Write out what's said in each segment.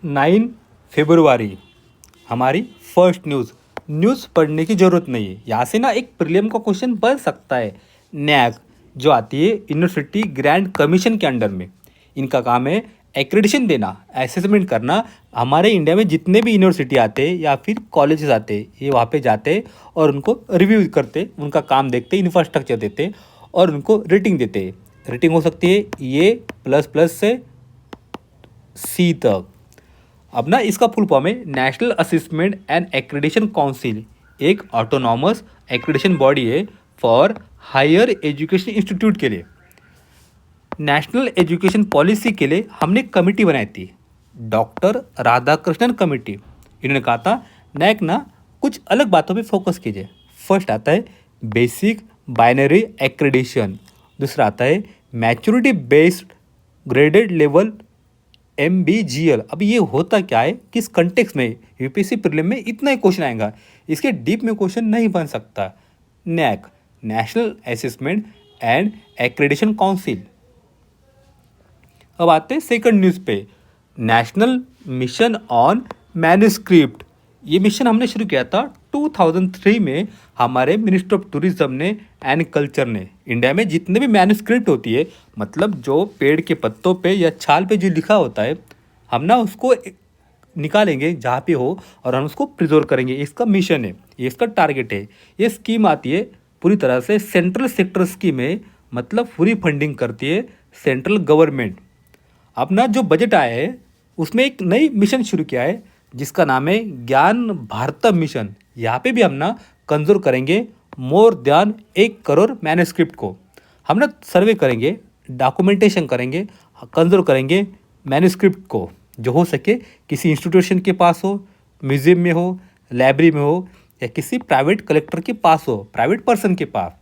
9 फरवरी हमारी first news पढ़ने की ज़रूरत नहीं है। यहाँ से ना एक प्रीलिम का क्वेश्चन बन सकता है। नैक जो आती है यूनिवर्सिटी ग्रैंड कमीशन के अंडर में, इनका काम है एक्रेडिशन देना, असेसमेंट करना। हमारे इंडिया में जितने भी यूनिवर्सिटी आते हैं या फिर कॉलेजेस आते हैं, ये वहाँ पे जाते हैं और उनको रिव्यू करते, उनका काम देखते, इंफ्रास्ट्रक्चर देते और उनको रेटिंग देते। रेटिंग हो सकती है A++ से C तक। अब ना इसका फुल फॉर्म है national Assessment and Accreditation council, एक ऑटोनॉमस एक्रेडिशन बॉडी है फॉर हायर एजुकेशन इंस्टीट्यूट के लिए। नेशनल एजुकेशन पॉलिसी के लिए हमने कमेटी बनाई थी, डॉक्टर राधाकृष्णन कमेटी। इन्होंने कहा था नैक ना कुछ अलग बातों पे फोकस कीजिए। फर्स्ट आता है बेसिक बाइनरी एक्रेडिशन, दूसरा आता है maturity based graded level MBGL। अब ये होता क्या है, किस कंटेक्स्ट में, यूपीएससी प्रीलिम में इतना ही क्वेश्चन आएगा, इसके डीप में क्वेश्चन नहीं बन सकता। NAAC National Assessment and Accreditation Council. अब आते हैं सेकंड न्यूज़ पे, नेशनल मिशन ऑन मैन्युस्क्रिप्ट। ये मिशन हमने शुरू किया था 2003 में, हमारे मिनिस्टर ऑफ टूरिज्म ने एंड कल्चर ने। इंडिया में जितने भी मैन्युस्क्रिप्ट होती है, मतलब जो पेड़ के पत्तों पे या छाल पे जो लिखा होता है, हम ना उसको निकालेंगे जहाँ पे हो और हम उसको प्रिजर्व करेंगे। इसका मिशन है, ये इसका टारगेट है। ये स्कीम आती है पूरी तरह से सेंट्रल सेक्टर स्कीम है, मतलब पूरी फंडिंग करती है सेंट्रल गवर्नमेंट। अपना जो बजट आया है उसमें एक नई मिशन शुरू किया है जिसका नाम है ज्ञान भारत मिशन। यहाँ पे भी हम ना कंजर्व करेंगे मोर देन 1 करोड़ मैन्युस्क्रिप्ट को। हम ना सर्वे करेंगे, डॉक्यूमेंटेशन करेंगे, कंजर्व करेंगे मैन्युस्क्रिप्ट को, जो हो सके किसी इंस्टीट्यूशन के पास हो, म्यूजियम में हो, लाइब्रेरी में हो या किसी प्राइवेट कलेक्टर के पास हो, प्राइवेट पर्सन के पास।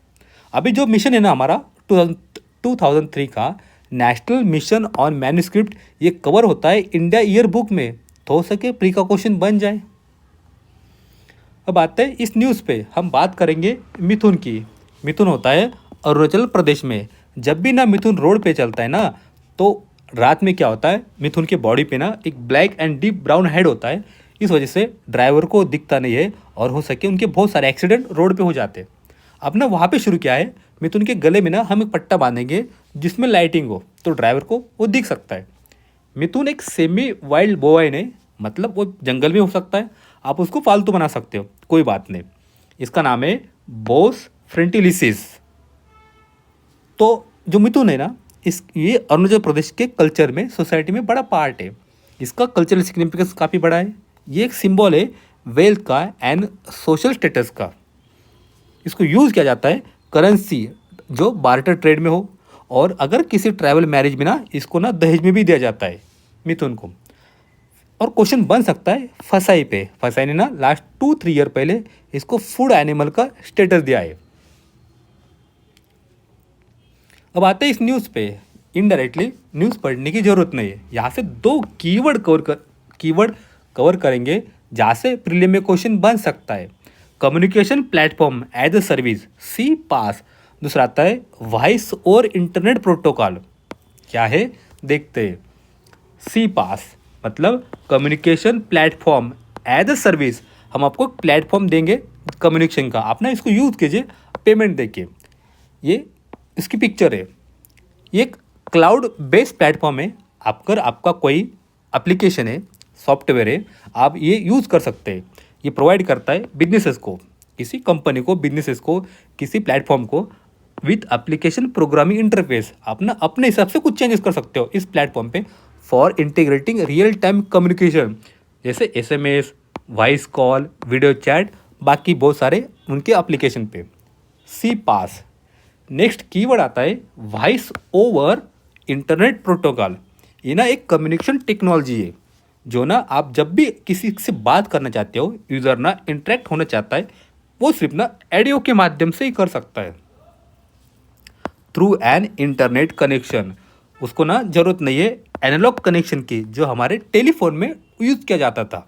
अभी जो मिशन है ना हमारा 2003 का नेशनल मिशन ऑन मैन्युस्क्रिप्ट, ये कवर होता है इंडिया ईयर बुक में, तो हो सके प्री का क्वेश्चन बन जाए। अब आते हैं इस न्यूज़ पे, हम बात करेंगे मिथुन की। मिथुन होता है अरुणाचल प्रदेश में। जब भी ना मिथुन रोड पे चलता है ना, तो रात में क्या होता है, मिथुन के बॉडी पे ना एक black and deep brown head होता है। इस वजह से ड्राइवर को दिखता नहीं है और हो सके उनके बहुत सारे एक्सीडेंट रोड पे हो जाते हैं। अब ना वहाँ पे शुरू किया है, मिथुन के गले में ना हम एक पट्टा बांधेंगे जिसमें लाइटिंग हो, तो ड्राइवर को वो दिख सकता है। मिथुन एक सेमी वाइल्ड बोवाइन है, मतलब वो जंगल में हो सकता है, आप उसको फालतू बना सकते हो, कोई बात नहीं। इसका नाम है बोस फ्रेंटिलिसिस। तो जो मिथुन है ना, ये अरुणाचल प्रदेश के कल्चर में, सोसाइटी में बड़ा पार्ट है। इसका कल्चरल सिग्निफिकेंस काफ़ी बड़ा है। ये एक सिंबल है वेल्थ का एंड सोशल स्टेटस का। इसको यूज़ किया जाता है करेंसी जो बार्टर ट्रेड में हो, और अगर किसी ट्रैवल मैरिज में ना इसको ना दहेज में भी दिया जाता है मिथुन को। और क्वेश्चन बन सकता है फसाई पे। फसाई ने ना लास्ट 2-3 ईयर पहले इसको फूड एनिमल का स्टेटस दिया है। अब आते हैं इस न्यूज़ पे, इनडायरेक्टली न्यूज़ पढ़ने की ज़रूरत नहीं है। यहाँ से 2 कीवर्ड कवर करेंगे जहाँ से प्रीलिम में क्वेश्चन बन सकता है। Communication platform as a service C PaaS, दूसरा आता है वॉइस और इंटरनेट प्रोटोकॉल। क्या है देखते हैं। सी पास मतलब communication platform as a service, हम आपको प्लेटफॉर्म देंगे कम्युनिकेशन का, आप ना इसको यूज़ कीजिए पेमेंट देके। ये इसकी पिक्चर है। ये एक क्लाउड बेस्ड प्लेटफॉर्म है। अगर आपका कोई एप्लीकेशन है, सॉफ्टवेयर है, आप ये यूज़ कर सकते हैं। ये प्रोवाइड करता है बिजनेसेस को, किसी कंपनी को, बिजनेसेस को, किसी प्लेटफॉर्म को विद एप्लीकेशन प्रोग्रामिंग इंटरफेस। आप ना अपने हिसाब से कुछ चेंजेस कर सकते हो इस प्लेटफॉर्म पे for integrating real time communication, जैसे SMS, voice call, video chat, बाकी बहुत सारे उनके एप्लीकेशन पे। सी पास। नेक्स्ट कीवर्ड आता है वॉइस ओवर इंटरनेट प्रोटोकॉल। ये ना एक कम्युनिकेशन टेक्नोलॉजी है जो ना आप जब भी किसी से बात करना चाहते हो, यूज़र ना इंटरेक्ट होना चाहता है, वो सिर्फ ना ऑडियो के माध्यम से ही कर सकता है थ्रू एन इंटरनेट कनेक्शन। उसको ना ज़रूरत नहीं है एनालॉग कनेक्शन की, जो हमारे टेलीफोन में यूज़ किया जाता था।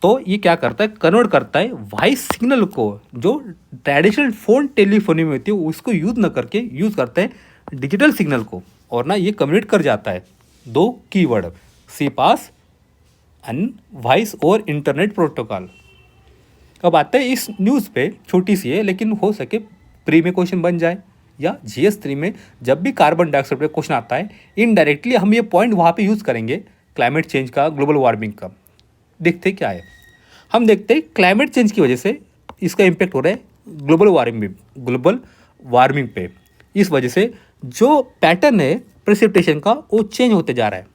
तो ये क्या करता है, कन्वर्ट करता है वॉइस सिग्नल को, जो ट्रेडिशनल फ़ोन टेलीफोनी में होती है उसको यूज़ न करके यूज़ करते हैं डिजिटल सिग्नल को, और ना ये कम्युनिकेट कर जाता है। 2 keyword CPaaS and voice over internet protocol. अब आते हैं इस न्यूज़ पे, छोटी सी है लेकिन हो सके प्री में क्वेश्चन बन जाए, या GS3 में जब भी कार्बन डाइऑक्साइड पे क्वेश्चन आता है इनडायरेक्टली हम ये पॉइंट वहाँ पे यूज़ करेंगे क्लाइमेट चेंज का, ग्लोबल वार्मिंग का। देखते क्या है, हम देखते हैं क्लाइमेट चेंज की वजह से इसका इम्पेक्ट हो रहा है ग्लोबल वार्मिंग पे। इस वजह से जो पैटर्न है प्रेसिपिटेशन का वो चेंज होते जा रहा है।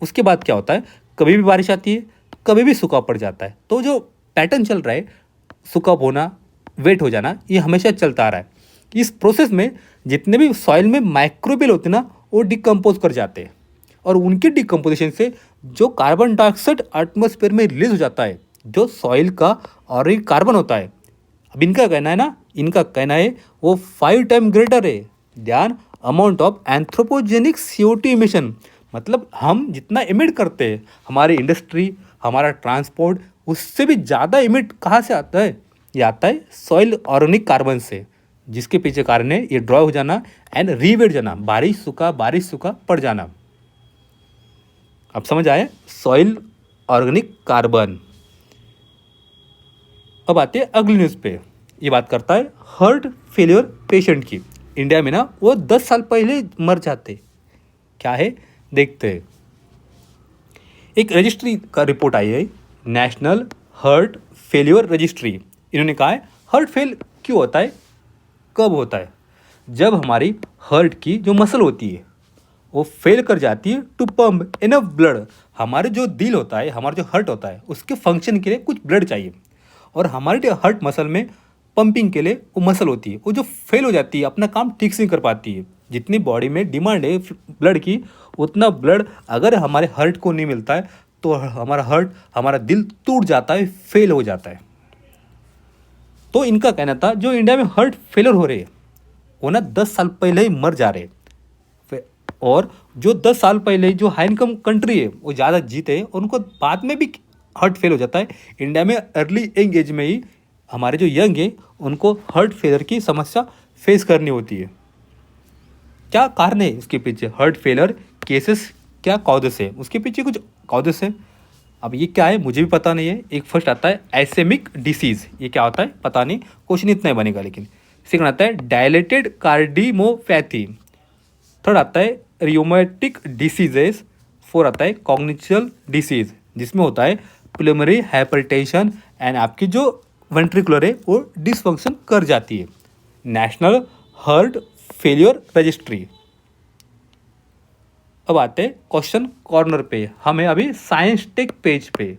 उसके बाद क्या होता है, कभी भी बारिश आती है, कभी भी सूखा पड़ जाता है। तो जो पैटर्न चल रहा है, सूखा होना, वेट हो जाना, ये हमेशा चलता आ रहा है। इस प्रोसेस में जितने भी सॉइल में माइक्रोबियल होते हैं ना, वो डिकम्पोज कर जाते हैं, और उनके डिकम्पोजिशन से जो कार्बन डाइऑक्साइड एटमॉस्फेयर में रिलीज हो जाता है, जो सॉइल का और एक कार्बन होता है, अब इनका कहना है वो 5 टाइम ग्रेटर है ध्यान amount of anthropogenic CO2 emission. मतलब हम जितना इमिट करते हैं, हमारी इंडस्ट्री, हमारा ट्रांसपोर्ट, उससे भी ज़्यादा इमिट कहाँ से आता है, ये आता है सॉइल ऑर्गेनिक कार्बन से, जिसके पीछे कारण है ये ड्रॉ हो जाना एंड रीवेट जाना, बारिश सूखा पड़ जाना। अब समझ आए, सॉइल ऑर्गेनिक कार्बन। अब आते हैं अगली न्यूज़ पे, ये बात करता है हार्ट फेलियर पेशेंट की। इंडिया में ना वो 10 साल पहले मर जाते, क्या है देखते हैं। एक रजिस्ट्री का रिपोर्ट आई है, नेशनल हार्ट फेलियर रजिस्ट्री। इन्होंने कहा है हार्ट फेल क्यों होता है, कब होता है, जब हमारी हार्ट की जो मसल होती है वो फेल कर जाती है टू पंप इनफ ब्लड। हमारे जो दिल होता है, हमारा जो हार्ट होता है, उसके फंक्शन के लिए कुछ ब्लड चाहिए, और हमारे जो हार्ट मसल में पंपिंग के लिए वो मसल होती है, वो जो फेल हो जाती है, अपना काम ठीक से नहीं कर पाती है। जितनी बॉडी में डिमांड है ब्लड की, उतना ब्लड अगर हमारे हार्ट को नहीं मिलता है तो हमारा दिल टूट जाता है, फेल हो जाता है। तो इनका कहना था जो इंडिया में हार्ट फेलियर हो रहे हैं वो ना 10 साल पहले ही मर जा रहे हैं, और जो 10 साल पहले जो हाई इनकम कंट्री है वो ज़्यादा जीते हैं, उनको बाद में भी हार्ट फेल हो जाता है। इंडिया में अर्ली यंग एज में ही हमारे जो यंग है उनको हार्ट फेलियर की समस्या फेस करनी होती है। क्या कारण है इसके पीछे, हार्ट फेलियर केसेस क्या कॉजेस है, उसके पीछे कुछ कॉजेस है। अब ये क्या है मुझे भी पता नहीं है। एक फर्स्ट आता है एसेमिक डिसीज़, ये क्या होता है पता नहीं, क्वेश्चन इतना ही बनेगा। लेकिन सेकंड आता है डायलेटेड कार्डियोमोपैथी, थर्ड आता है रियोमेटिक डिसीजेस, फोर आता है कॉग्निटिव डिसीज, जिसमें होता है प्रिलिमिनरी हाइपरटेंशन एंड आपकी जो वेंट्रिकुलर है वो डिसफंक्शन कर जाती है। National heart failure registry. अब आते हैं क्वेश्चन कॉर्नर पे, हमें अभी साइंस टेक पेज पे,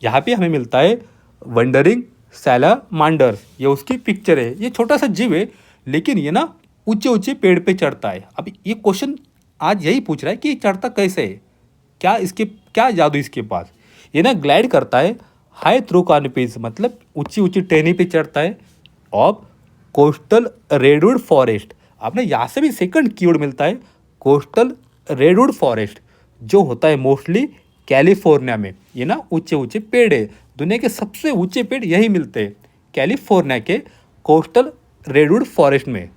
यहाँ पे हमें मिलता है वंडरिंग सैलामांडर, ये उसकी पिक्चर है। ये छोटा सा जीव है लेकिन ये ना ऊंचे ऊंचे पेड़ पे चढ़ता है। अब ये क्वेश्चन आज यही पूछ रहा है कि ये चढ़ता कैसे है, क्या जादू इसके पास। ये ना ग्लाइड करता है हाई थ्रू कानपीज, मतलब ऊंची ऊंची टहनी पे चढ़ता है, ऑफ कोस्टल रेडवुड फॉरेस्ट। आपने यहाँ से भी सेकंड कीवर्ड मिलता है, कोस्टल रेडवुड फॉरेस्ट, जो होता है मोस्टली कैलिफोर्निया में। ये ना ऊंचे ऊंचे पेड़ है, दुनिया के सबसे ऊंचे पेड़ यही मिलते हैं कैलिफोर्निया के कोस्टल रेडवुड फॉरेस्ट में।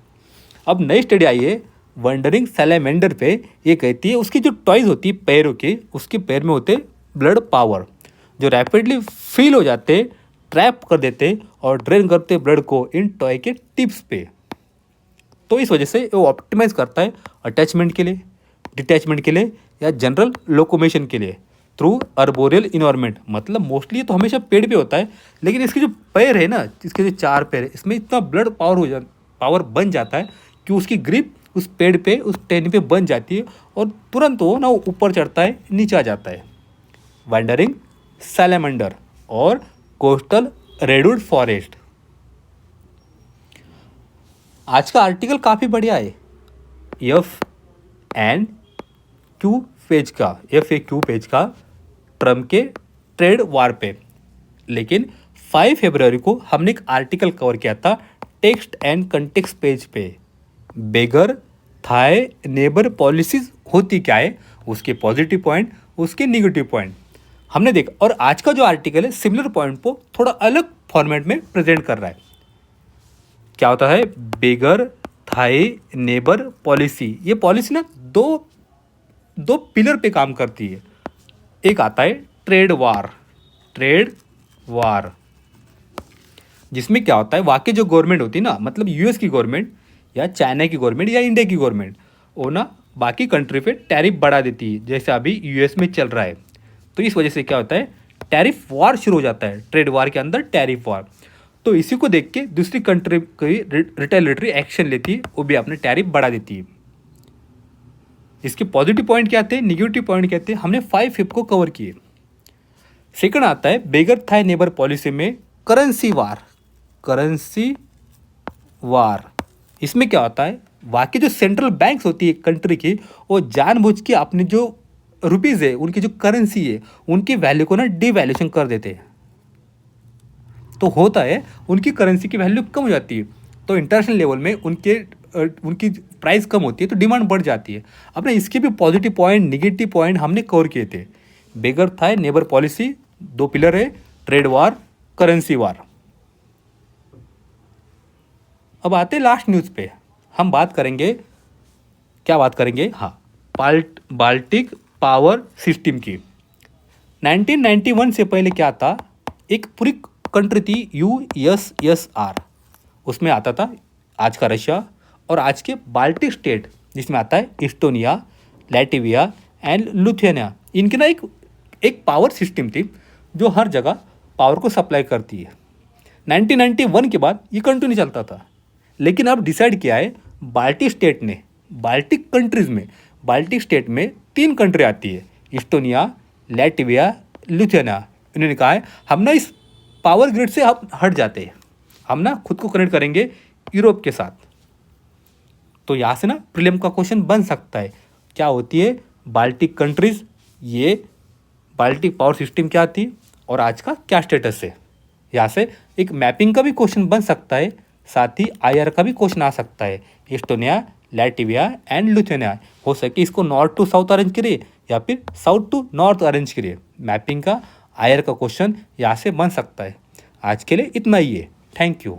अब नई स्टडी आई है वंडरिंग सैलामेंडर पे, ये कहती है उसकी जो टॉयज होती है पैरों की, उसके पैर में होते ब्लड पावर जो रैपिडली फील हो जाते, ट्रैप कर देते और ड्रेन करते ब्लड को इन टॉय के टिप्स पे। तो इस वजह से वो ऑप्टिमाइज करता है अटैचमेंट के लिए, डिटैचमेंट के लिए, या जनरल लोकोमेशन के लिए थ्रू अर्बोरियल इन्वायरमेंट। मतलब मोस्टली तो हमेशा पेड़ पे होता है, लेकिन इसके जो पैर है ना, इसके जो 4 पैर है, इसमें इतना ब्लड पावर बन जाता है कि उसकी ग्रिप उस पेड़ पे, उस टहनी पे बन जाती है, और तुरंत वो ना ऊपर चढ़ता है, नीचे आ जाता है। वंडरिंग सैलामेंडर और कोस्टल रेडवुड फॉरेस्ट। आज का आर्टिकल काफ़ी बढ़िया है, FAQ पेज का ट्रम्प के ट्रेड वार पे। लेकिन 5 फरवरी को हमने एक आर्टिकल कवर किया था टेक्स्ट एंड कंटेक्स्ट पेज पे, बेगर थाई नेबर पॉलिसीज होती क्या है, उसके पॉजिटिव पॉइंट, उसके नेगेटिव पॉइंट हमने देखा। और आज का जो आर्टिकल है सिमिलर पॉइंट को थोड़ा अलग फॉर्मेट में प्रेजेंट कर रहा है। क्या होता है बेगर थाई नेबर पॉलिसी, ये पॉलिसी ना दो पिलर पे काम करती है। एक आता है ट्रेड वार, जिसमें क्या होता है, वहाँ की जो गवर्नमेंट होती है ना, मतलब यूएस की गवर्नमेंट या चाइना की गवर्नमेंट या इंडिया की गवर्नमेंट, वो ना बाकी कंट्री पे टैरिफ बढ़ा देती है, जैसे अभी यूएस में चल रहा है। तो इस वजह से क्या होता है, टैरिफ वार शुरू हो जाता है, ट्रेड वार के अंदर टैरिफ वार। तो इसी को देख के दूसरी कंट्री कोई रिटेलिटरी एक्शन लेती है, वो भी अपने टैरिफ बढ़ा देती है। इसके पॉजिटिव पॉइंट क्या आते हैं, निगेटिव पॉइंट क्या आते हैं, हमने 5 फिफ्थ को कवर किए। सेकंड आता है बेगर थाई नेबर पॉलिसी में करेंसी वार। इसमें क्या होता है, बाकी जो सेंट्रल बैंक्स होती है कंट्री की, वो जानबूझ के अपने जो रुपीज़ है, उनकी जो करेंसी है, उनकी वैल्यू को ना डिवैल्यूएशन कर देते हैं। तो होता है उनकी करेंसी की वैल्यू कम हो जाती है, तो इंटरनेशनल लेवल में उनकी प्राइस कम होती है, तो डिमांड बढ़ जाती है। अब ना इसके भी पॉजिटिव पॉइंट निगेटिव पॉइंट हमने कवर किए थे। बेगर थाई नेबर पॉलिसी 2 पिलर है, ट्रेड वार, करेंसी वार। अब आते हैं लास्ट न्यूज़ पे, हम बात करेंगे, क्या बात करेंगे, हाँ, बाल्टिक पावर सिस्टम की। 1991 से पहले क्या था, एक पूरी कंट्री थी यूएसएसआर, उसमें आता था आज का रशिया और आज के बाल्टिक स्टेट, जिसमें आता है इस्टोनिया, लैटविया एंड लिथुआनिया। इनकी ना एक पावर सिस्टम थी जो हर जगह पावर को सप्लाई करती है। 1991 के बाद ये कंटिन्यू चलता था, लेकिन अब डिसाइड किया है बाल्टिक स्टेट ने, बाल्टिक स्टेट में 3 कंट्री आती है, इस्टोनिया, लैटविया, लिथुआनिया। इन्होंने कहा है हम ना इस पावर ग्रिड से हम हट जाते हैं, हम ना खुद को कनेक्ट करेंगे यूरोप के साथ। तो यहाँ से ना प्रीलिम का क्वेश्चन बन सकता है, क्या होती है बाल्टिक कंट्रीज, ये बाल्टिक पावर सिस्टम क्या थी और आज का क्या स्टेटस है। यहाँ से एक मैपिंग का भी क्वेश्चन बन सकता है, साथ ही आईआर का भी क्वेश्चन आ सकता है, इस्टोनिया, लैटविया एंड लिथुआनिया। हो सके इसको नॉर्थ टू साउथ अरेंज करिए या फिर साउथ टू नॉर्थ अरेंज करिए। मैपिंग का आईआर का क्वेश्चन यहाँ से बन सकता है। आज के लिए इतना ही है, थैंक यू।